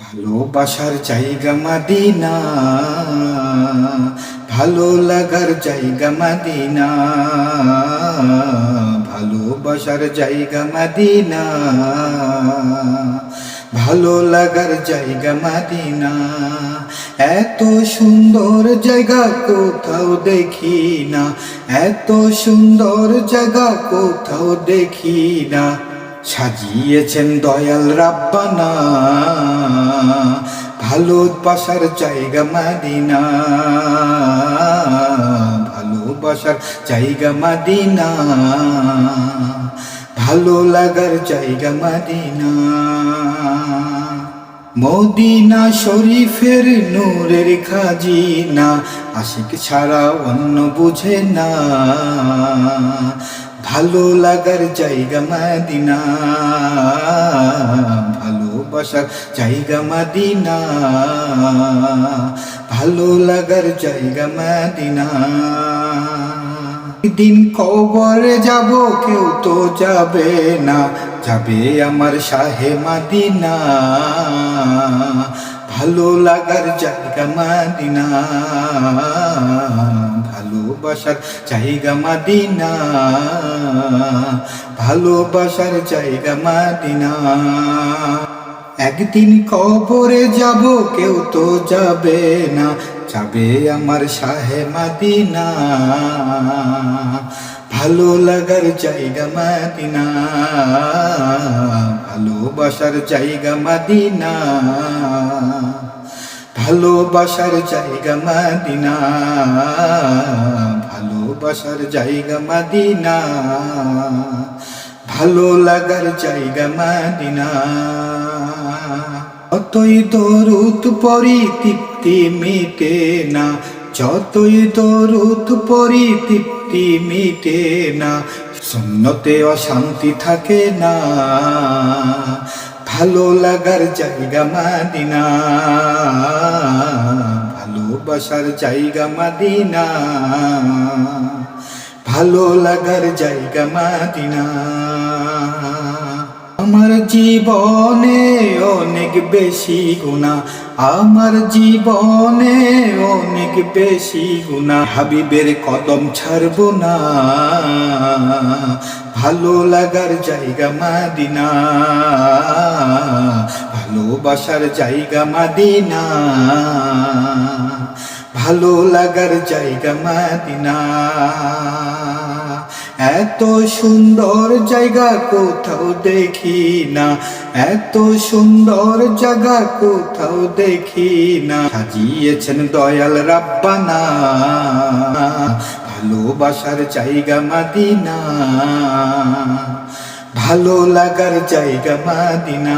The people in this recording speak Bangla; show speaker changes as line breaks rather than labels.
ভালোবাসার জায়গা মদিনা, ভালো লাগার জায়গা মদিনা, ভালোবাসার জায়গা মদিনা, ভালো লাগার জায়গা মদিনা। এত সুন্দর জায়গা কোথাও দেখি না, এত সুন্দর জায়গা কোথাও দেখি না। সাজিয়েছেন দয়াল রাব্বানা, ভালোবাসার জায়গা মদিনা, ভালোবাসার জায়গা মদিনা, ভালো লাগার জায়গা মদিনা। মদিনা শরীফের নূরের খাজিনা, আশিক ছাড়া অন্য বুঝে না। ভালো লাগার জায়গা মদিনা, ভালোবাসার জায়গা মদিনা, ভালো লাগার জায়গা মদিনা। দিন কবরে যাব কেউ তো যাবে না, যাবে আমার শাহে মদিনা, ভালো লাগার জায়গা মদিনা, ভালোবাসার জায়গা মদিনা, ভালোবাসার জায়গা মদিনা। একদিন কবরে যাব কেউ তো যাবে না, যাবে আমার শাহে মদিনা, ভালো লাগার জায়গা মদিনা, ভালোবাসার জায়গা মদিনা, ভালোবাসার জায়গা মদিনা, ভালোবাসার জায়গা মদিনা, ভালো লাগার জায়গা মদিনা। যতই দরুদ পড়ি তৃপ্তি মিটে না, যতই দরুদ পড়ি তৃপ্তি মিটে না, সুন্নতে অশান্তি থাকে না, ভালো লাগার জায়গা মদিনা, ভালোবাসার জায়গা মদিনা, ভালো লাগার জায়গা মদিনা। আমার জীবনে অনেক বেশি গুনাহ, আমার জীবনে অনেক বেশি গুনাহ, হাবিবের কদম ছাড়বো না, ভালো লাগার জায়গা মদিনা, ভালোবাসার জায়গা মদিনা, ভালো লাগার জায়গা মদিনা। এত সুন্দর জায়গা কোথাও দেখি না, এত সুন্দর জায়গা কোথাও দেখি না। সাজিয়েছেন দয়াল রাব্বানা, ভালোবাসার জায়গা মদিনা, ভালো লাগার জায়গা মদিনা।